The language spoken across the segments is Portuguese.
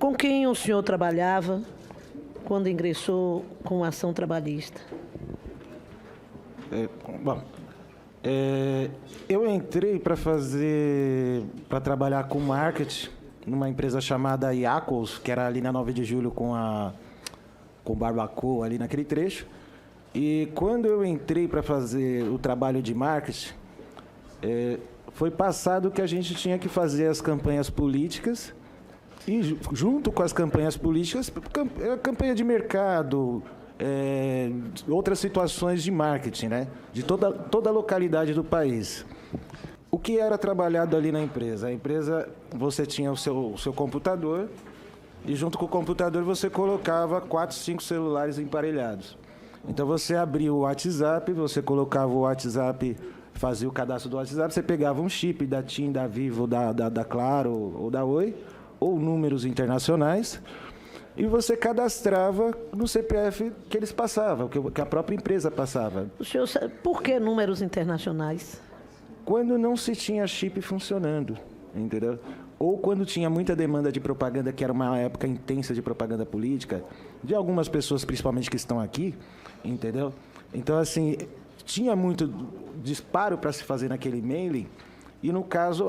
Com quem o senhor trabalhava quando ingressou com a ação trabalhista? Eu entrei para trabalhar com marketing numa empresa chamada Iacos, que era ali na 9 de julho com Barbacoa, ali naquele trecho. E quando eu entrei para fazer o trabalho de marketing, foi passado que a gente tinha que fazer as campanhas políticas e, junto com as campanhas políticas, campanha de mercado, outras situações de marketing, né? De toda a localidade do país. O que era trabalhado ali na empresa? A empresa, você tinha o seu computador e, junto com o computador, você colocava 4, 5 celulares emparelhados. Então, você abria o WhatsApp, você colocava o WhatsApp, fazia o cadastro do WhatsApp, você pegava um chip da TIM, da Vivo, da Claro ou da Oi, ou números internacionais, e você cadastrava no CPF que eles passavam, que a própria empresa passava. O senhor sabe por que números internacionais? Quando não se tinha chip funcionando, entendeu? Ou quando tinha muita demanda de propaganda, que era uma época intensa de propaganda política, de algumas pessoas, principalmente que estão aqui, entendeu? Então, assim, tinha muito disparo para se fazer naquele mailing, e no caso,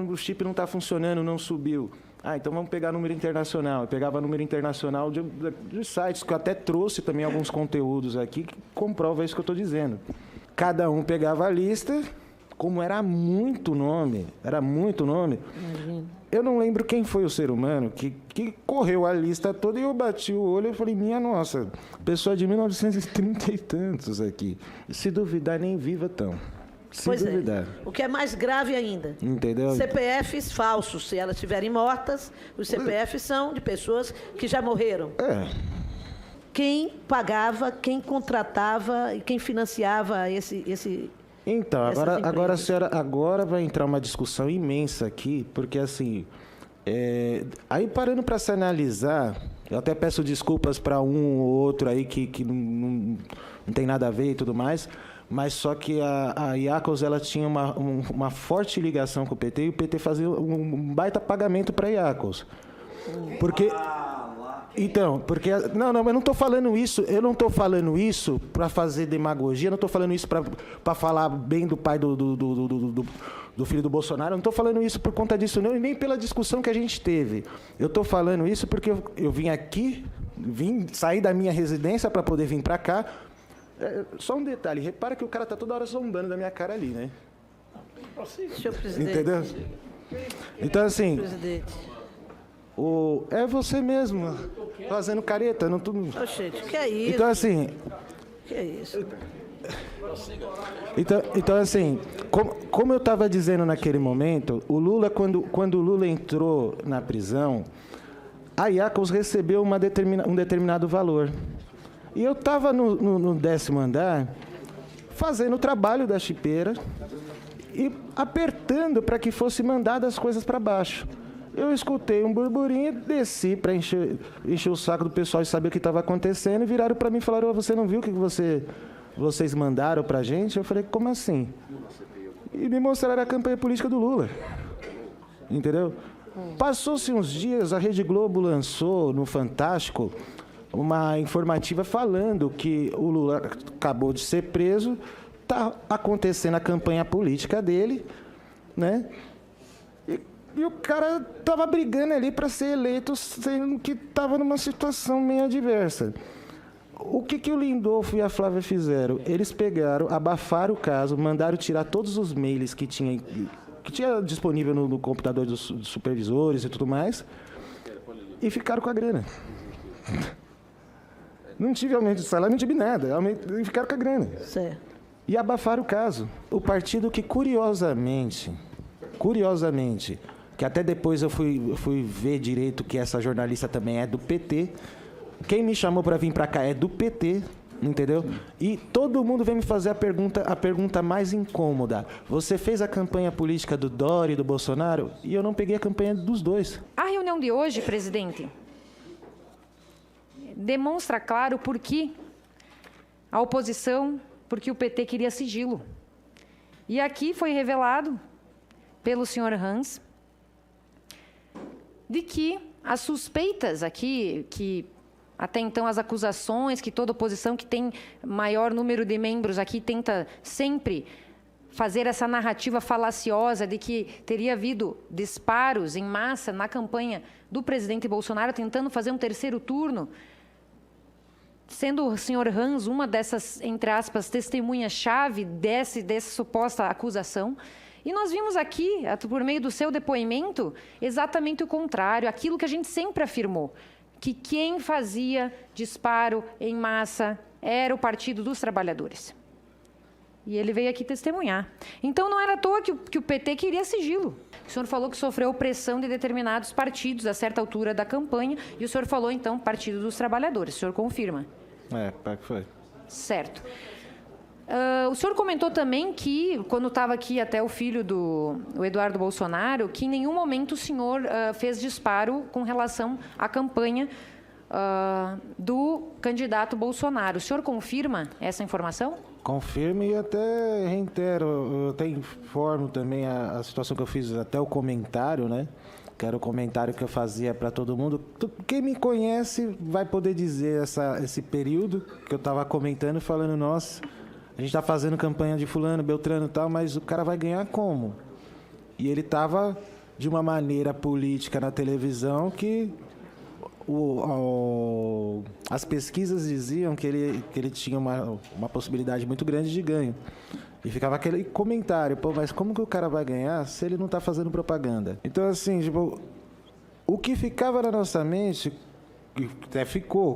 o chip não está funcionando, não subiu. Então vamos pegar número internacional. Eu pegava número internacional de sites, que eu até trouxe também alguns conteúdos aqui que comprova isso que eu estou dizendo. Cada um pegava a lista, como era muito nome, Imagina. eu não lembro quem foi o ser humano que correu a lista toda e eu bati o olho e falei, minha nossa, pessoa de 1930 e tantos aqui. Se duvidar, nem viva tão. Pois é. O que é mais grave ainda. Entendeu? CPFs falsos. Se elas estiverem mortas, os CPFs são de pessoas que já morreram. Quem pagava, quem contratava e quem financiava esse Então, agora vai entrar uma discussão imensa aqui, porque assim, aí parando para se analisar, eu até peço desculpas para um ou outro aí que não tem nada a ver e tudo mais, mas só que a Iacos, ela tinha uma forte ligação com o PT, e o PT fazia um baita pagamento para a Iacos. Porque... Então, porque... Não, eu não estou falando isso para fazer demagogia, não estou falando isso para falar bem do pai do filho do Bolsonaro, eu não estou falando isso por conta disso não, e nem pela discussão que a gente teve. Eu estou falando isso porque eu vim aqui, sair da minha residência para poder vir para cá. Só um detalhe, repara que o cara está toda hora zombando da minha cara ali, né? Senhor presidente. Entendeu? Então, assim... Presidente. É você mesmo, fazendo careta. Não tudo. Gente, que é isso? Então, assim... Que é isso? Então assim, como eu estava dizendo naquele momento, o Lula, quando o Lula entrou na prisão, a Iacos recebeu um determinado valor. E eu estava no 10º andar, fazendo o trabalho da chipeira e apertando para que fosse mandadas as coisas para baixo. Eu escutei um burburinho, desci para encher o saco do pessoal e saber o que estava acontecendo, e viraram para mim e falaram, você não viu o que vocês mandaram para a gente? Eu falei, como assim? E me mostraram a campanha política do Lula. Entendeu? Passou-se uns dias, a Rede Globo lançou no Fantástico uma informativa falando que o Lula acabou de ser preso, está acontecendo a campanha política dele, né? E o cara estava brigando ali para ser eleito, sendo que estava numa situação meio adversa. O que o Lindolfo e a Flávia fizeram? Eles pegaram, abafaram o caso, mandaram tirar todos os mails que tinha disponível no computador dos supervisores e tudo mais, e ficaram com a grana. Não tive aumento de salário, não tive nada. E ficaram com a grana. Certo. E abafaram o caso. O partido que, curiosamente, que até depois eu fui ver direito que essa jornalista também é do PT. Quem me chamou para vir para cá é do PT, entendeu? E todo mundo vem me fazer a pergunta mais incômoda. Você fez a campanha política do Dória e do Bolsonaro? E eu não peguei a campanha dos dois. A reunião de hoje, presidente, demonstra claro por que a oposição, porque o PT queria sigilo. E aqui foi revelado pelo senhor Hans de que as suspeitas aqui, que até então as acusações, que toda oposição que tem maior número de membros aqui tenta sempre fazer essa narrativa falaciosa de que teria havido disparos em massa na campanha do presidente Bolsonaro, tentando fazer um terceiro turno, sendo o senhor Hans uma dessas, entre aspas, testemunhas-chave dessa suposta acusação. E nós vimos aqui, por meio do seu depoimento, exatamente o contrário, aquilo que a gente sempre afirmou, que quem fazia disparo em massa era o Partido dos Trabalhadores. E ele veio aqui testemunhar. Então, não era à toa que o PT queria sigilo. O senhor falou que sofreu pressão de determinados partidos a certa altura da campanha, e o senhor falou, então, Partido dos Trabalhadores. O senhor confirma? Foi. Certo. O senhor comentou também que, quando estava aqui até o filho do Eduardo Bolsonaro, que em nenhum momento o senhor fez disparo com relação à campanha do candidato Bolsonaro. O senhor confirma essa informação? Confirmo e até reitero, eu até informo também a situação que eu fiz, até o comentário, né? Que era o comentário que eu fazia para todo mundo. Quem me conhece vai poder dizer esse período que eu estava comentando, falando, nossa, a gente está fazendo campanha de fulano, beltrano e tal, mas o cara vai ganhar como? E ele estava de uma maneira política na televisão que as pesquisas diziam que ele tinha uma possibilidade muito grande de ganho. E ficava aquele comentário, mas como que o cara vai ganhar se ele não está fazendo propaganda? Então, assim, o que ficava na nossa mente, até ficou,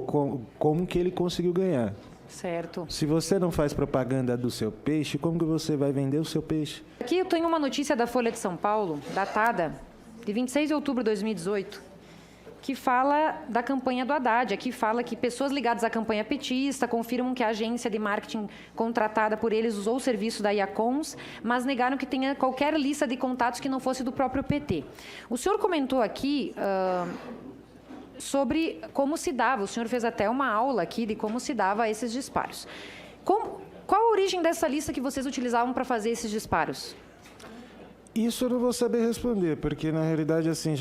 como que ele conseguiu ganhar. Certo. Se você não faz propaganda do seu peixe, como que você vai vender o seu peixe? Aqui eu tenho uma notícia da Folha de São Paulo, datada de 26 de outubro de 2018, que fala da campanha do Haddad. Aqui fala que pessoas ligadas à campanha petista confirmam que a agência de marketing contratada por eles usou o serviço da Iacons, mas negaram que tenha qualquer lista de contatos que não fosse do próprio PT. O senhor comentou aqui sobre como se dava, o senhor fez até uma aula aqui de como se dava esses disparos. Qual a origem dessa lista que vocês utilizavam para fazer esses disparos? Isso eu não vou saber responder, porque na realidade, assim,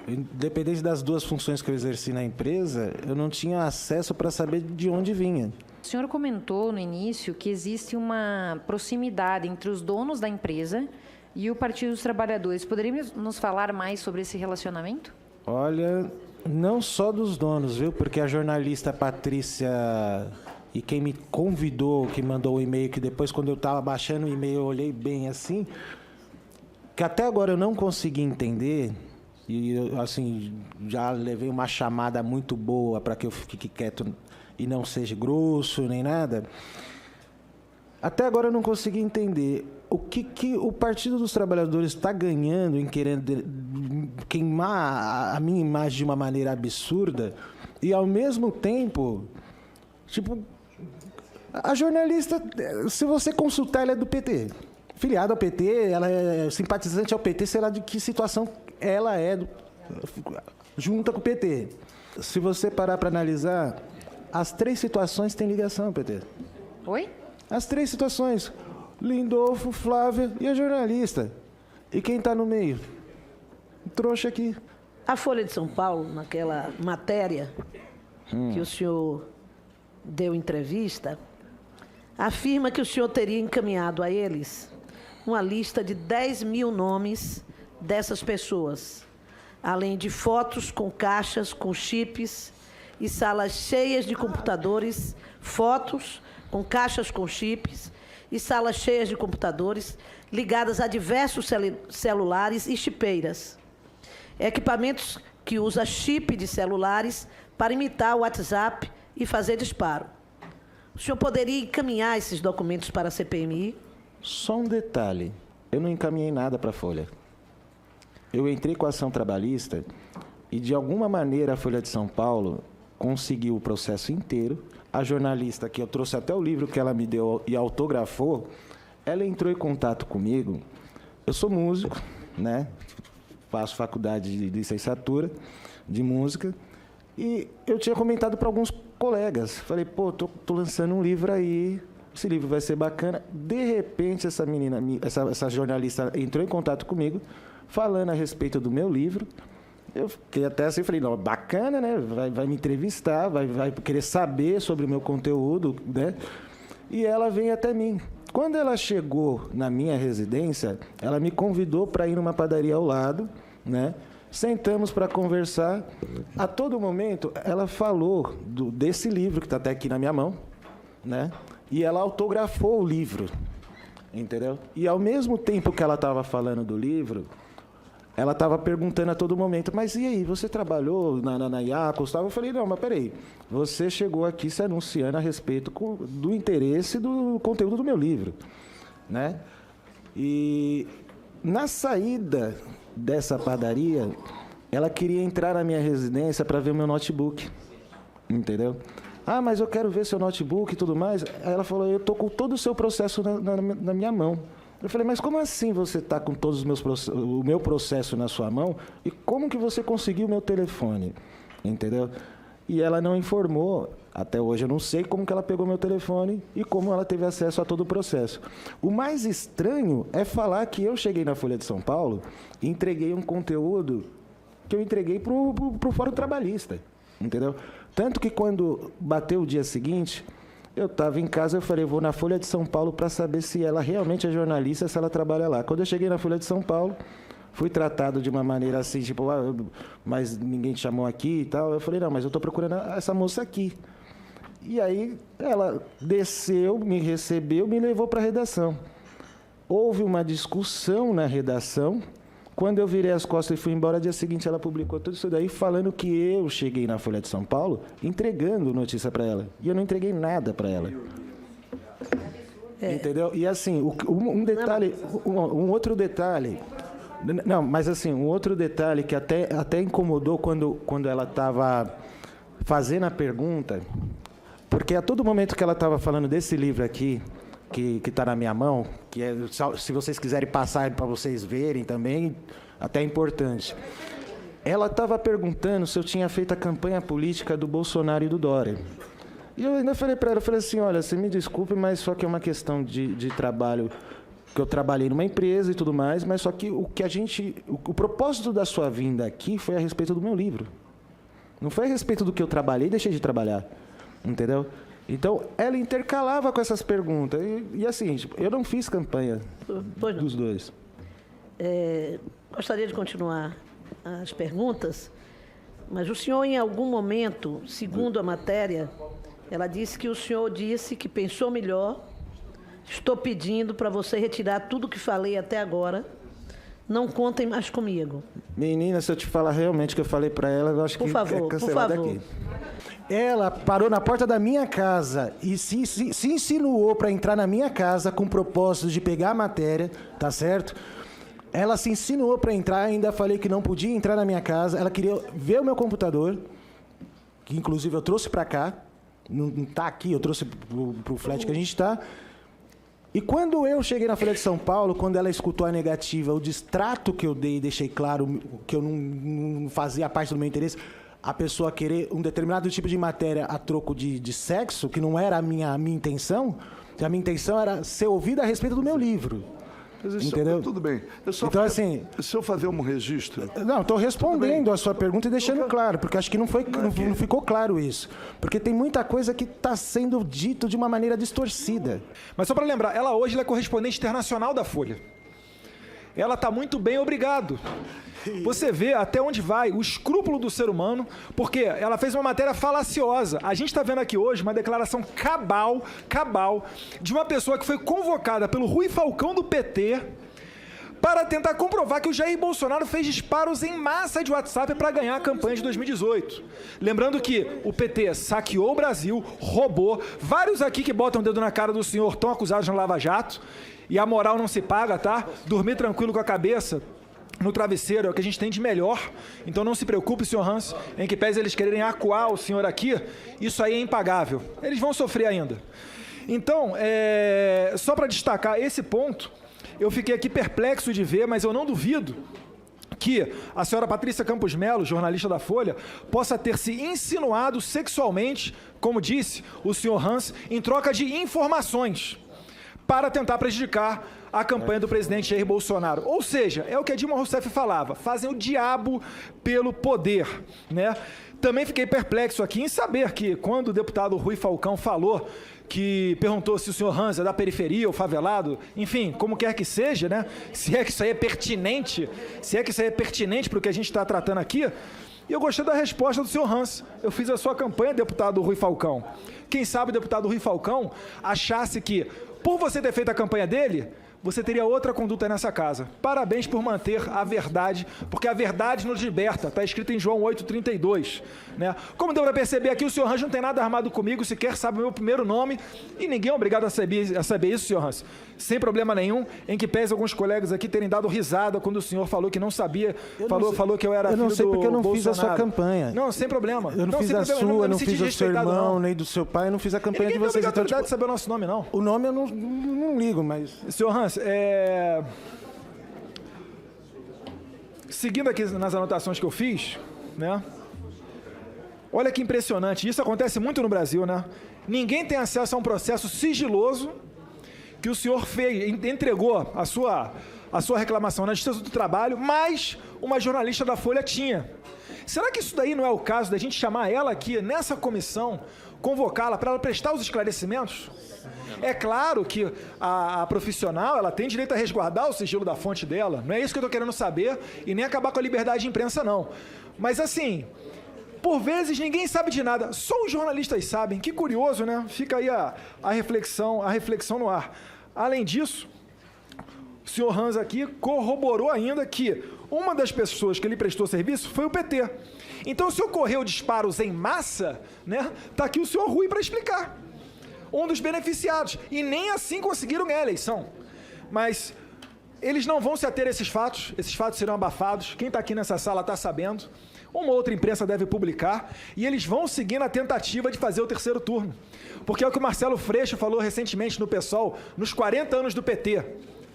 independente das duas funções que eu exerci na empresa, eu não tinha acesso para saber de onde vinha. O senhor comentou no início que existe uma proximidade entre os donos da empresa e o Partido dos Trabalhadores. Poderia nos falar mais sobre esse relacionamento? Olha, não só dos donos, viu? Porque a jornalista Patrícia, e quem me convidou, que mandou o e-mail, que depois, quando eu estava baixando o e-mail, eu olhei bem assim, que até agora eu não consegui entender. E, assim, já levei uma chamada muito boa para que eu fique quieto e não seja grosso nem nada. Até agora eu não consegui entender o que o Partido dos Trabalhadores está ganhando em querendo queimar a minha imagem de uma maneira absurda e, ao mesmo tempo, a jornalista, se você consultar, ela é do PT. Filiada ao PT, ela é simpatizante ao PT, sei lá de que situação ela é junta com o PT. Se você parar para analisar, as três situações têm ligação ao PT. Oi? As três situações. Lindolfo, Flávia e a jornalista. E quem está no meio? Um trouxa aqui. A Folha de São Paulo, naquela matéria que o senhor deu entrevista, afirma que o senhor teria encaminhado a eles uma lista de 10 mil nomes dessas pessoas, além de fotos com caixas, com chips e salas cheias de computadores, fotos com caixas com chips e salas cheias de computadores ligadas a diversos celulares e chipeiras. Equipamentos que usam chip de celulares para imitar o WhatsApp e fazer disparo. O senhor poderia encaminhar esses documentos para a CPMI? Só um detalhe, eu não encaminhei nada para a Folha. Eu entrei com a ação trabalhista e, de alguma maneira, a Folha de São Paulo conseguiu o processo inteiro. A jornalista, que eu trouxe até o livro que ela me deu e autografou, ela entrou em contato comigo. Eu sou músico, né? Faço faculdade de licenciatura de música. E eu tinha comentado para alguns colegas. Falei, tô lançando um livro aí, esse livro vai ser bacana. De repente, essa jornalista entrou em contato comigo, falando a respeito do meu livro Eu fiquei até assim, falei, não, bacana, né? Vai me entrevistar, vai querer saber sobre o meu conteúdo, né? E ela vem até mim. Quando ela chegou na minha residência, ela me convidou para ir numa padaria ao lado, né? Sentamos para conversar. A todo momento, ela falou desse livro, que está até aqui na minha mão, né? E ela autografou o livro, entendeu? E, ao mesmo tempo que ela estava falando do livro, ela estava perguntando a todo momento, mas e aí, você trabalhou na IACOS? Eu falei, não, mas peraí, você chegou aqui se anunciando a respeito do interesse do conteúdo do meu livro, né? E na saída dessa padaria, ela queria entrar na minha residência para ver o meu notebook, entendeu? Ah, mas eu quero ver seu notebook e tudo mais. Aí ela falou, eu estou com todo o seu processo na minha mão. Eu falei, mas como assim você está com todos o meu processo na sua mão? E como que você conseguiu o meu telefone? Entendeu? E ela não informou, até hoje eu não sei como que ela pegou meu telefone e como ela teve acesso a todo o processo. O mais estranho é falar que eu cheguei na Folha de São Paulo e entreguei um conteúdo que eu entreguei para o Fórum Trabalhista, entendeu? Tanto que quando bateu o dia seguinte, eu estava em casa, eu falei, vou na Folha de São Paulo para saber se ela realmente é jornalista, se ela trabalha lá. Quando eu cheguei na Folha de São Paulo, fui tratado de uma maneira assim, tipo, mas ninguém te chamou aqui e tal. Eu falei, não, mas eu estou procurando essa moça aqui. E aí ela desceu, me recebeu, me levou para a redação. Houve uma discussão na redação. Quando eu virei as costas e fui embora, dia seguinte ela publicou tudo isso daí, falando que eu cheguei na Folha de São Paulo entregando notícia para ela. E eu não entreguei nada para ela. Entendeu? E assim, um outro detalhe... Não, mas assim, um outro detalhe que até incomodou quando ela estava fazendo a pergunta, porque a todo momento que ela estava falando desse livro aqui, que está na minha mão, que é, se vocês quiserem passar para vocês verem também, até é importante. Ela estava perguntando se eu tinha feito a campanha política do Bolsonaro e do Dória. E eu ainda falei para ela, falei assim, olha, você me desculpe, mas só que é uma questão de trabalho, que eu trabalhei numa empresa e tudo mais, mas só que o propósito da sua vinda aqui foi a respeito do meu livro. Não foi a respeito do que eu trabalhei e deixei de trabalhar, entendeu? Então, ela intercalava com essas perguntas. E assim, eu não fiz campanha dos dois. Gostaria de continuar as perguntas, mas o senhor, em algum momento, segundo a matéria, ela disse que o senhor disse que pensou melhor, estou pedindo para você retirar tudo que falei até agora, não contem mais comigo. Menina, se eu te falar realmente o que eu falei para ela, eu acho que é cancelado aqui. Ela parou na porta da minha casa e se insinuou para entrar na minha casa com o propósito de pegar a matéria, tá certo? Ela se insinuou para entrar, ainda falei que não podia entrar na minha casa. Ela queria ver o meu computador, que inclusive eu trouxe para cá, não está aqui, eu trouxe para o flat que a gente está. E quando eu cheguei na Folha de São Paulo, quando ela escutou a negativa, o distrato que eu dei, deixei claro que eu não fazia parte do meu interesse, a pessoa querer um determinado tipo de matéria a troco de sexo, que não era a minha intenção, a minha intenção era ser ouvida a respeito do meu livro. Entendeu? Tudo bem. Então, assim... Se eu fazer um registro... Não, estou respondendo a sua pergunta e deixando claro, porque acho que não ficou claro isso. Porque tem muita coisa que está sendo dito de uma maneira distorcida. Mas só para lembrar, ela hoje é correspondente internacional da Folha. Ela está muito bem, obrigado. Você vê até onde vai o escrúpulo do ser humano, porque ela fez uma matéria falaciosa. A gente está vendo aqui hoje uma declaração cabal, de uma pessoa que foi convocada pelo Rui Falcão do PT para tentar comprovar que o Jair Bolsonaro fez disparos em massa de WhatsApp para ganhar a campanha de 2018. Lembrando que o PT saqueou o Brasil, roubou. Vários aqui que botam o dedo na cara do senhor estão acusados no Lava Jato. E a moral não se paga, tá? Dormir tranquilo com a cabeça no travesseiro é o que a gente tem de melhor. Então não se preocupe, senhor Hans, em que pese eles quererem acuar o senhor aqui, isso aí é impagável. Eles vão sofrer ainda. Então, só para destacar esse ponto, eu fiquei aqui perplexo de ver, mas eu não duvido que a senhora Patrícia Campos Melo, jornalista da Folha, possa ter se insinuado sexualmente, como disse o senhor Hans, em troca de informações, para tentar prejudicar a campanha do presidente Jair Bolsonaro. Ou seja, é o que a Dilma Rousseff falava, fazem o diabo pelo poder, né? Também fiquei perplexo aqui em saber que quando o deputado Rui Falcão falou, que perguntou se o senhor Hans é da periferia ou favelado, enfim, como quer que seja, né? Se é que isso aí é pertinente, para o que a gente está tratando aqui. E eu gostei da resposta do senhor Hans. Eu fiz a sua campanha, deputado Rui Falcão. Quem sabe o deputado Rui Falcão achasse que, por você ter feito a campanha dele, você teria outra conduta nessa casa. Parabéns por manter a verdade, porque a verdade nos liberta. Está escrito em João 8,32. Né? Como deu para perceber aqui, o senhor Hans não tem nada armado comigo, sequer sabe o meu primeiro nome, e ninguém é obrigado a saber isso, senhor Hans. Sem problema nenhum, em que pese alguns colegas aqui terem dado risada quando o senhor falou que não sabia, falou que eu era filho do Bolsonaro. Eu não sei porque eu não fiz a sua campanha. Não, sem problema. Eu não fiz a sua, não fiz do seu irmão, nem do seu pai, eu não fiz a campanha de vocês. Não tem obrigatoriedade de saber o nosso nome, não. O nome eu não ligo, mas... Senhor Hans, seguindo aqui nas anotações que eu fiz, né? Olha que impressionante. Isso acontece muito no Brasil, né? Ninguém tem acesso a um processo sigiloso que o senhor entregou a sua reclamação na Justiça do Trabalho, mas uma jornalista da Folha tinha. Será que isso daí não é o caso da gente chamar ela aqui nessa comissão, convocá-la para ela prestar os esclarecimentos? É claro que a profissional ela tem direito a resguardar o sigilo da fonte dela. Não é isso que eu estou querendo saber e nem acabar com a liberdade de imprensa, não. Mas assim, por vezes ninguém sabe de nada. Só os jornalistas sabem. Que curioso, né? Fica aí a reflexão no ar. Além disso, o senhor Hans aqui corroborou ainda que uma das pessoas que ele prestou serviço foi o PT. Então, se ocorreu disparos em massa, né? Está aqui o senhor Rui para explicar. Um dos beneficiados. E nem assim conseguiram ganhar a eleição. Mas eles não vão se ater a esses fatos serão abafados. Quem está aqui nessa sala está sabendo. Uma outra imprensa deve publicar. E eles vão seguir na tentativa de fazer o terceiro turno. Porque é o que o Marcelo Freixo falou recentemente no PSOL, nos 40 anos do PT.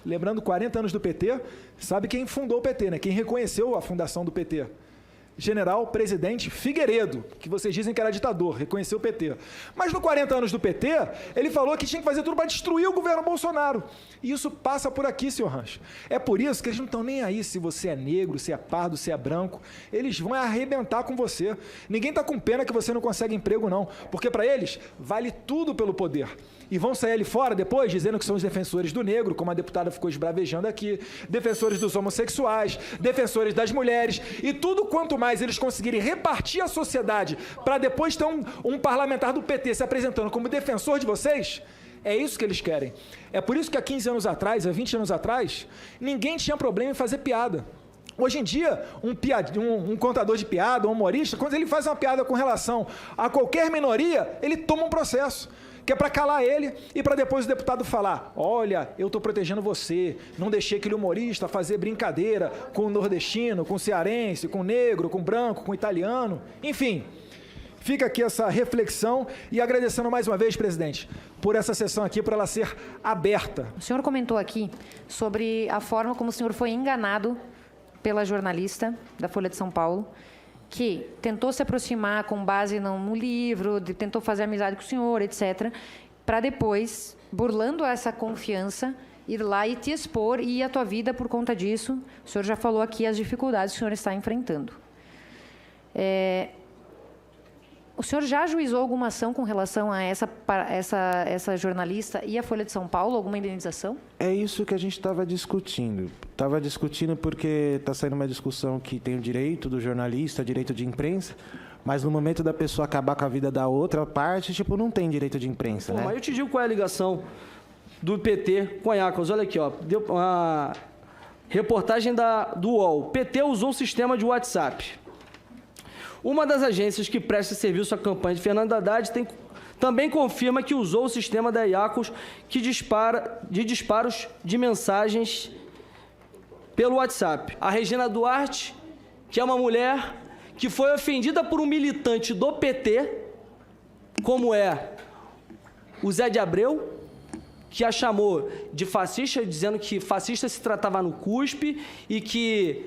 Lembrando, 40 anos do PT, sabe quem fundou o PT, né? Quem reconheceu a fundação do PT? General Presidente Figueiredo, que vocês dizem que era ditador, reconheceu o PT. Mas no 40 anos do PT, ele falou que tinha que fazer tudo para destruir o governo Bolsonaro. E isso passa por aqui, senhor Rancho. É por isso que eles não estão nem aí se você é negro, se é pardo, se é branco. Eles vão arrebentar com você. Ninguém está com pena que você não consegue emprego, não. Porque para eles, vale tudo pelo poder. E vão sair ali fora depois dizendo que são os defensores do negro, como a deputada ficou esbravejando aqui, defensores dos homossexuais, defensores das mulheres, e tudo quanto mais eles conseguirem repartir a sociedade para depois ter um parlamentar do PT se apresentando como defensor de vocês, é isso que eles querem. É por isso que há 15 anos atrás, há 20 anos atrás, ninguém tinha problema em fazer piada. Hoje em dia, um contador de piada, um humorista, quando ele faz uma piada com relação a qualquer minoria, ele toma um processo, que é para calar ele e para depois o deputado falar: olha, eu estou protegendo você, não deixei aquele humorista fazer brincadeira com o nordestino, com o cearense, com o negro, com o branco, com o italiano, enfim. Fica aqui essa reflexão e agradecendo mais uma vez, presidente, por essa sessão aqui, por ela ser aberta. O senhor comentou aqui sobre a forma como o senhor foi enganado pela jornalista da Folha de São Paulo, que tentou se aproximar com base no livro, tentou fazer amizade com o senhor, etc., para depois, burlando essa confiança, ir lá e te expor e ir à tua vida por conta disso. O senhor já falou aqui as dificuldades que o senhor está enfrentando. O senhor já ajuizou alguma ação com relação a essa jornalista e a Folha de São Paulo? Alguma indenização? É isso que a gente estava discutindo. Estava discutindo porque está saindo uma discussão que tem o direito do jornalista, direito de imprensa, mas no momento da pessoa acabar com a vida da outra parte, tipo, não tem direito de imprensa, né? Mas eu te digo qual é a ligação do PT com a IACOS. Olha aqui, ó, deu uma reportagem do UOL. PT usou o sistema de WhatsApp. Uma das agências que presta serviço à campanha de Fernando Haddad também confirma que usou o sistema da IACOS de disparos de mensagens pelo WhatsApp. A Regina Duarte, que é uma mulher que foi ofendida por um militante do PT, como é o Zé de Abreu, que a chamou de fascista, dizendo que fascista se tratava no cuspe e que,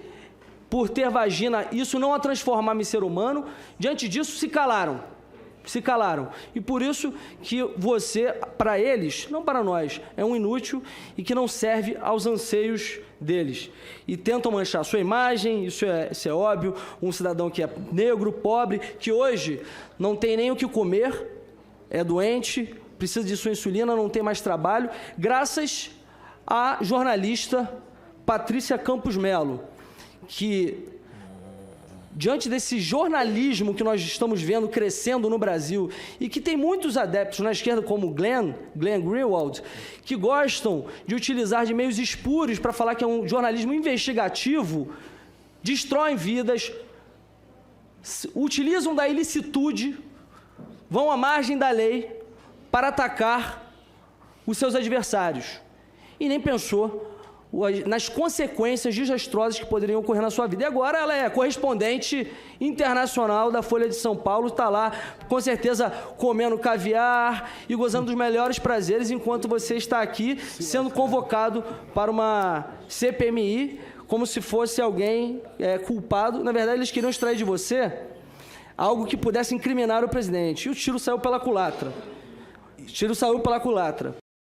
por ter vagina, isso não a transformava em ser humano. Diante disso, se calaram. Se calaram. E por isso que você, para eles, não para nós, é um inútil e que não serve aos anseios deles. E tentam manchar a sua imagem, isso é óbvio, um cidadão que é negro, pobre, que hoje não tem nem o que comer, é doente, precisa de sua insulina, não tem mais trabalho, graças à jornalista Patrícia Campos Melo, que, diante desse jornalismo que nós estamos vendo crescendo no Brasil e que tem muitos adeptos na esquerda, como Glenn Greenwald, que gostam de utilizar de meios espúrios para falar que é um jornalismo investigativo, destroem vidas, utilizam da ilicitude, vão à margem da lei para atacar os seus adversários. E nem pensou nas consequências desastrosas que poderiam ocorrer na sua vida. E agora ela é correspondente internacional da Folha de São Paulo, está lá, com certeza, comendo caviar e gozando dos melhores prazeres, enquanto você está aqui sendo convocado para uma CPMI, como se fosse alguém culpado. Na verdade, eles queriam extrair de você algo que pudesse incriminar o presidente. E o tiro saiu pela culatra.